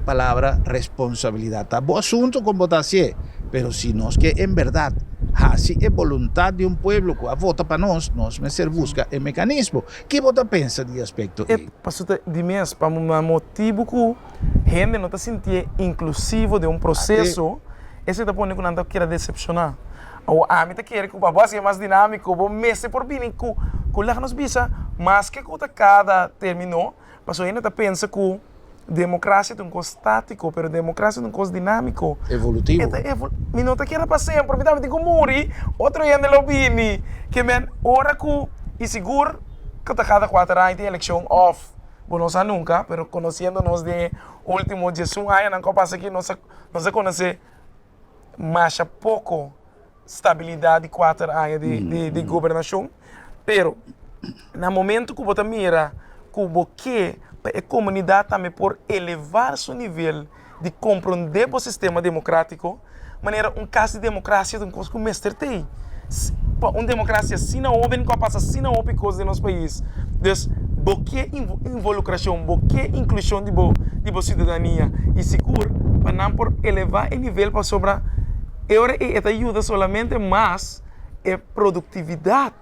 palabra responsabilidad. Está buen asunto con votación, pero si no es que en verdad así es voluntad de un pueblo que vota para nos me ser busca el mecanismo. ¿Qué vota pensa de aspecto? Pastor, dime, para un motivo que gente no te siente inclusivo de un proceso, esse te pone con anda quiere decepcionar. O a mí te quiere que vos sea más dinámico, vos meses por venir con la nos visa más que cada terminó, pasó gente te pensa que democracia é um coisa estático, mas democracia é um coisa dinâmico. Evolutivo. Me não te quero passear, porque me tenho que morrer, outro ano lo vini, que men, ora que, e seguro, que cada 4 anos tem eleição off. Bom, não sei nunca, mas conhecendo-nos de último 11 anos, não passa que não se conhece mais pouco estabilidade 4 anos de governação. Pero, no momento que você mira, que você a comunidade também por elevar seu nível de compreender o sistema democrático, maneira caso de democracia de coisa que o mestre tem. Uma democracia assim não houve, não passa assim não houve coisas no nosso país. Então, que involucração, que inclusão de cidadania e seguro para não por elevar o nível para sobre agora esta ajuda solamente mais a produtividade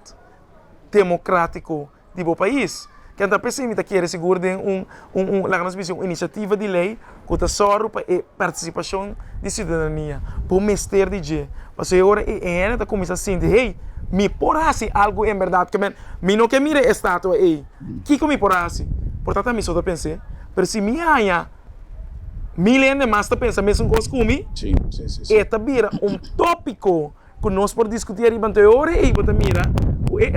democrática do país. Que anda pessimista quer seguro de uma iniciativa de lei que está só para a participação de cidadania, para o mestre de G. Mas agora ele está começando a sentir, hey, me porase algo em verdade que me não quer mira a estátua aí, que me porase. Portanto, me só está pensando, mas se me há milhares mais está pensando mesmo coisa comigo, esta vira tópico que nós podemos discutir e manter agora e você mira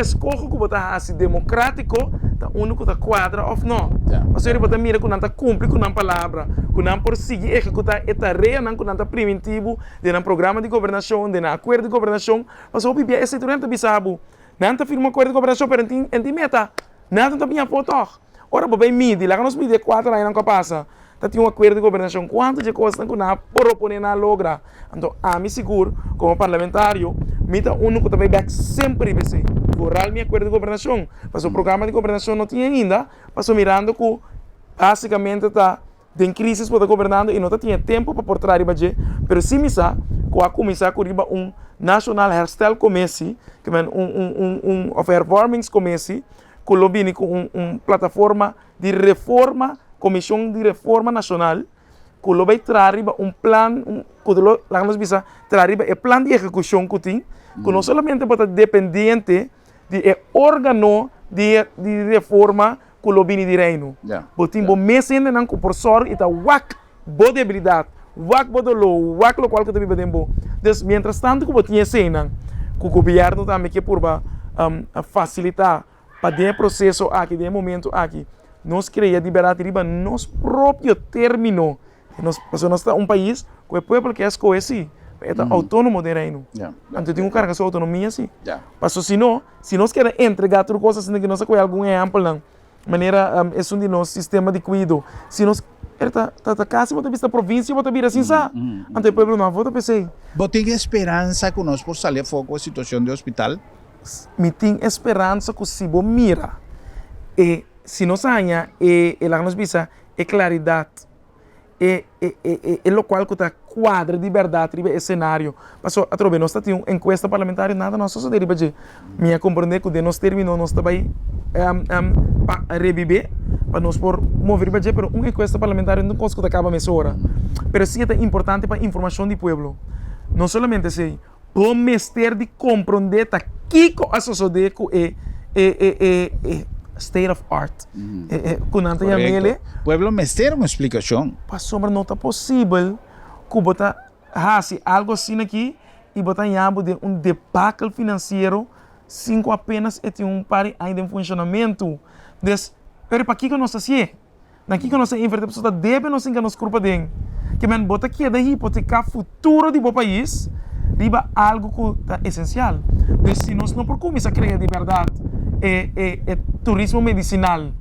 escolhe que você é democrático, tá único da quadra ou não. Mas aí você mira que não está cumpre com a palavra, que não por seguir executar a tarefa, não que não está preventivo de um programa de governação, de um acordo de governação. Mas o bibia esse turante bisabo, não está firma acordo de governação, pero em meta, não está bem a foto. Ora, bem midi, lá que nós midi 4 anos não passa. tá tinha um acordo de governação, quanto de coisa que na propõe na logra. Então, a mim seguro, como parlamentário, mita uno que também back sempre bese. Foral mi acordo de governação. Mas o programa de governação não tinha ainda, passou mirando que basicamente tá tem crises para governando e não tinha tempo para portar riba de, pero sim misa, com a comissão com riba National Hairstyle Committee, que é of Performance Committee, que lobby com plataforma de reforma, comissão de reforma nacional, que lobby trazer plan, que lá nos bisa trazer plan de execução que tem, que não somente para dependente de órgão de reforma que lobby de reino. Botim bo mês ainda não com professor e tá wak bo debilidade, wak bo dolo, wak lo qual que também podemos. Então, mientras tanto que botinha cena, que o governo também que por facilitar para der processo aqui, der momento aqui, nós queria liberar riba nos próprio término. Nós passamos um país que o povo que é coesi, é autônomo de reino. Então tem carga sua autonomia assim. Passou se nós queremos entregar outras coisas, que nós temos algum exemplo não. Maneira é de nosso sistema de cuidado. Se nós tá casa bota vista província bota vir assim sa. Ante o povo não vota pensei. Botem esperança que nós por sair foco a situação do hospital. Me tem esperança que se bo mira e se nós ganha e lá nos bisa é claridade e lo qual que tá quadra de verdade ribe cenário. Passou a trobe nós tá tinha enquesta parlamentar nada nós só deriva de minha compreender que de nós terminou nós também reviver para nós por mover para pero uma encuesta parlamentar não consegue acabar mais hora. Pero sim é importante para informação do povo. Não somente sei o mestre de compreender tá que a sociedade é state of art. Kunanta ya mele. Pueblo mestre uma explicação. Para sombra não tá possível que bota se algo assim aqui e botar em abo de debacle financeiro cinco apenas é par ainda em funcionamento. Pero para que nós assim? Daqui que nós inverter pessoa deve nós enganar nos culpa de que men bota aqui da hipotecar futuro do país riba algo que é essencial. Mas se nós não começar a criar de verdade turismo medicinal,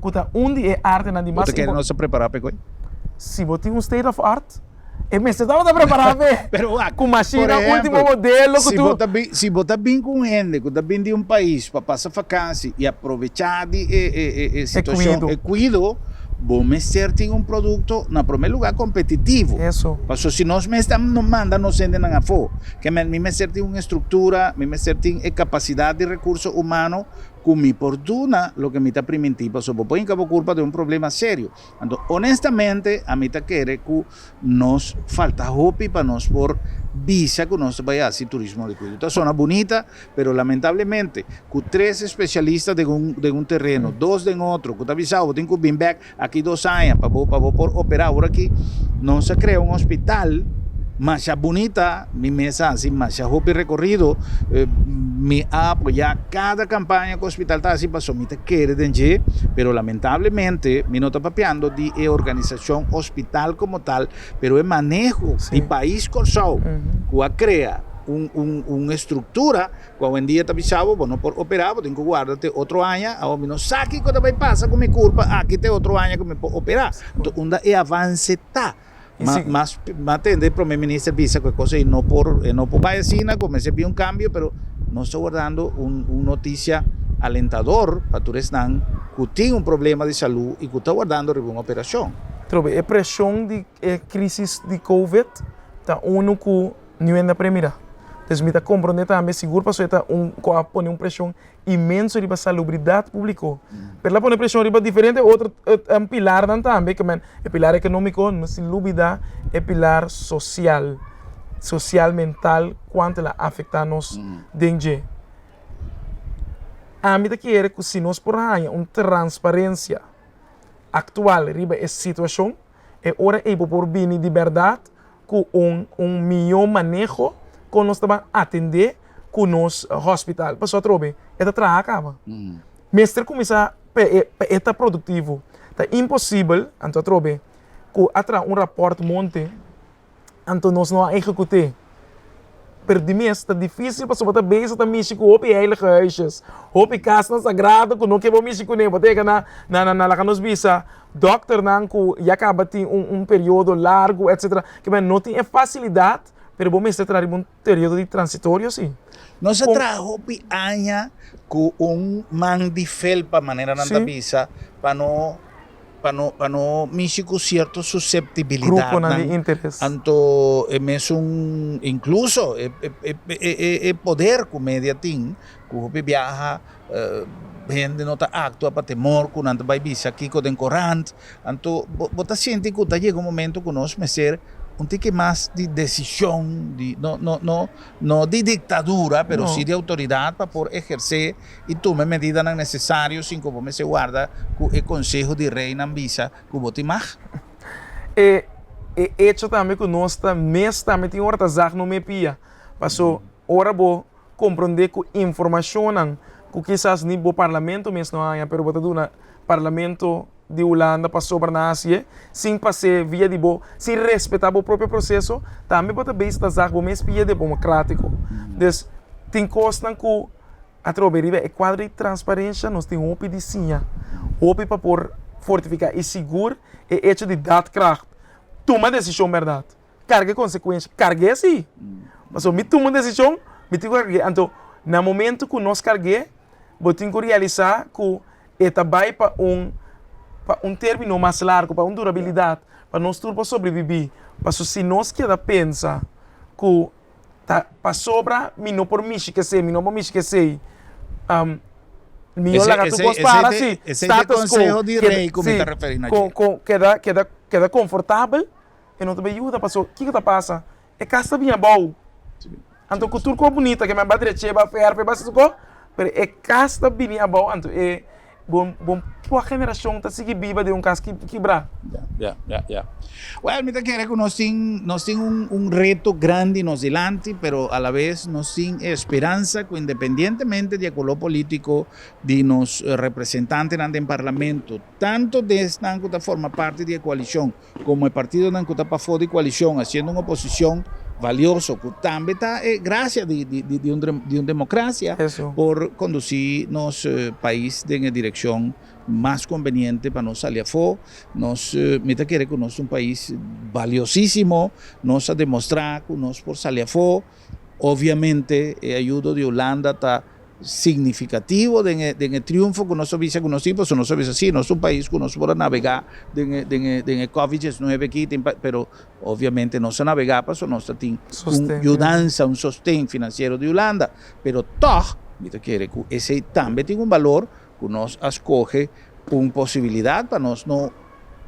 que tá onde é arte na demais. Você quer nós preparar para se botar state of art mas você estava preparado com máquina, último modelo. Se botar bem com gente, que está bem de país para passar vacância e aproveitar de situação e cuido, bom mestre tem produto, na primeiro lugar, competitivo. Isso. Porque se nós não manda, nós sendo na fo. Que mi mestre tem uma estrutura, mi mestre tem capacidade de recurso humano, que me perdona lo que me está primitivo, só põe cabo culpa de problema sério. Então, honestamente, a mim está querer que nos falta hope para nós por visa que nós vai fazer turismo de cuidado. Então, zona bonita, pero lamentablemente, com 3 especialistas de um terreno, 2 de outro, que está avisado, tem que vir back aqui 2 anos para por operar agora aqui, não se cria um hospital mais bonita, mi mesa assim, mais hope recorrido, me apoia cada campanha que o hospital está assim, para somita querer dengue, pero lamentablemente, me não está papeando de organização hospital como tal, pero é manejo de país corsal, que cria uma estrutura que hoje em dia está avisado, não por operar, tem que guardar outro ano, a não sabe o que vai passar com minha culpa, aqui tem outro ano que me pode operar. Então, onde é avance tá. Mas atender para o primeiro-ministro visa que coisa e não por vacina, comecei a ver cambio, pero não estou guardando uma notícia alentador para todos que tem problema de saúde e que está guardando uma operação. Trobe, a pressão de crise de Covid está que não é na primeira. Então, me está compreendendo também seguro para está põe uma pressão imensa sobre a salubridade pública. Pero lá põe pressão sobre diferente outro pilar também, que é pilar econômico, mas sem dúvida é pilar social mental, quanto ela afeta nos dentro. A mim quer que se nós por uma transparência atual riba essa situação, é hora de por vir de verdade com melhor manejo que nós estamos atender com o nosso hospital. Pessoal, trobe, esta traga acaba. Mestre começa a produtivo. Está impossível, então trobe, que atra um rapport monte, então nós não executamos. per de mês está difícil para sobata base ta México op heilige huisjes op casa sagrada que não que vou México nem boteca na lá nos visa doctor não que já acaba tem período largo etc que mas não tem facilidade pero bom se trazer período de transitório sim. Não se trajo pianha com man de felpa maneira na visa para não mexer com certa susceptibilidade. Grupo de interesse. Anto mesmo incluso poder que média tem, que viaja gente não está actua para temor que não vai visa aqui com corrente. Anto bota sente que chega um momento que nós ser tique mais de decisão, não de ditadura, pero sim de autoridade para poder exercer e tomar medidas necessárias, assim como se guarda com o Conselho de Rei na visa que você mais. Hecho também que nós também tem hora de no me pia, passou hora bo compreender que informação que quizás nem bo parlamento mesmo não há, pero bota do parlamento de Holanda passou para a Ásia, sem passar via de bo, sem respeitar o próprio processo, também pode ver se está o mesmo via de democrático. Então, tem coisas que a troberia é quadro de transparência, nós temos um de sinha, para por fortificar e seguro é hecho de dar kracht. Toma decisão verdade, carga consequência, carga sim. Mas me toma decisão, me tenho que carregar. Então, no momento que nós carreguemos, vou ter que realizar que está vai para término mais largo, para uma durabilidade, para nós tudo sobreviver. Mas se nós queremos pensar que para sobra, não por mim que sei, não por mim que sei, melhor lá que tu para assim, status quo de rei, como está referindo aqui. Queda confortável, e não te ajuda, passou, o que está passa? É casa bem boa. Então, cultura é bonita, que me bater cheba, ferro, basta mas é casa bem boa, então é bom a geração está seguir viva de caso que quebrar. Well, me quero que nós temos reto grande nos delante, pero a la vez nós temos esperança que independentemente de color político de nos representantes no parlamento, tanto desde que forma parte da coalição, como o partido que está para fora da coalição, haciendo uma oposição valioso, que também está graças de uma democracia por conduzir nosso país em direção mais conveniente para nós salir fora. Nós me quer que nós um país valiosíssimo, nós a demonstrar que nós por salir fora, obviamente a ajuda de Holanda está significativo de triunfo que nós visa que nós temos, nós visa sim, nós um país que nós podemos navegar de Covid-19 aqui, pero obviamente nós navegar para nós tem ajudança, sostém financeiro de Holanda, pero toch, me quer que esse também tem valor que nós escolhe uma possibilidade para nós não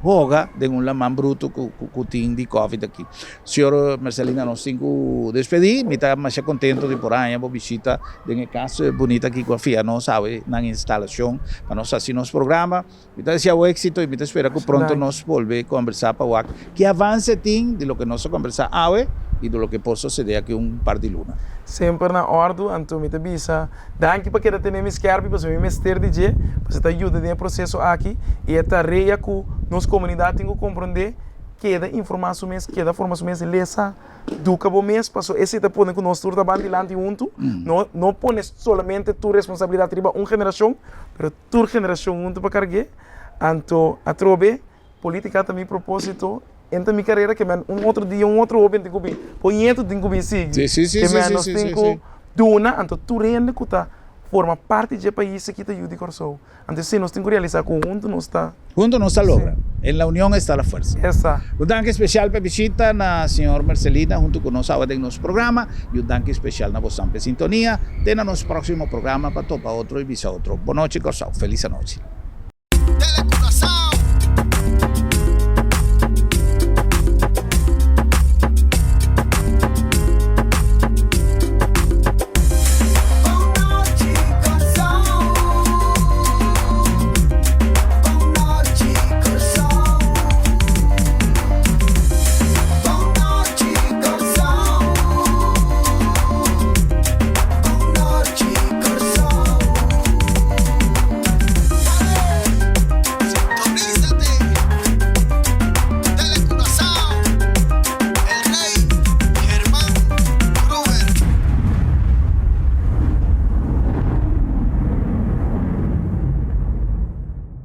joga de lamán bruto que tem de Covid aqui. Senhor Marcelina, nós temos que despedir, me está mais contento de por aí, a visita de casa bonita aqui com a filha, não sabe, na instalação, para nós assim nosso programa. Me está desejando êxito e me está esperando que pronto nós volver a conversar para o que avance tem de lo que nós conversar hoje e do que pode suceder aqui par de luna. Sempre na ordem, então me avisa. Danke para que tenhamos esquerda, para me mestre de dia, para te ajuda no processo aqui e a tarefa que nossa comunidade tem que compreender que a informação mesmo, que a formação mesmo, lesa do cabo mesmo, para esse te põe que nós todos trabalhamos delante junto, não põe somente tu responsabilidade triba uma geração, mas tu geração junto para carregar, então a trobe política também propósito. Então, minha carreira, que outro dia, outro homem tem que vir. Ponhento tem que vir, sim. Nós temos que doar, então, tu rende que forma parte do país que te ajuda a correr. Então, sim, nós temos que realizar conjunto, nós está. Junto não está logra. En la unión está la fuerza. Un danke especial para visita na senhor Marcelina junto com nós em nosso programa e um danke especial na vossa sintonia. Até no nosso próximo programa para topar outro e visa outro. Boa noite, Corsau. Feliz noite.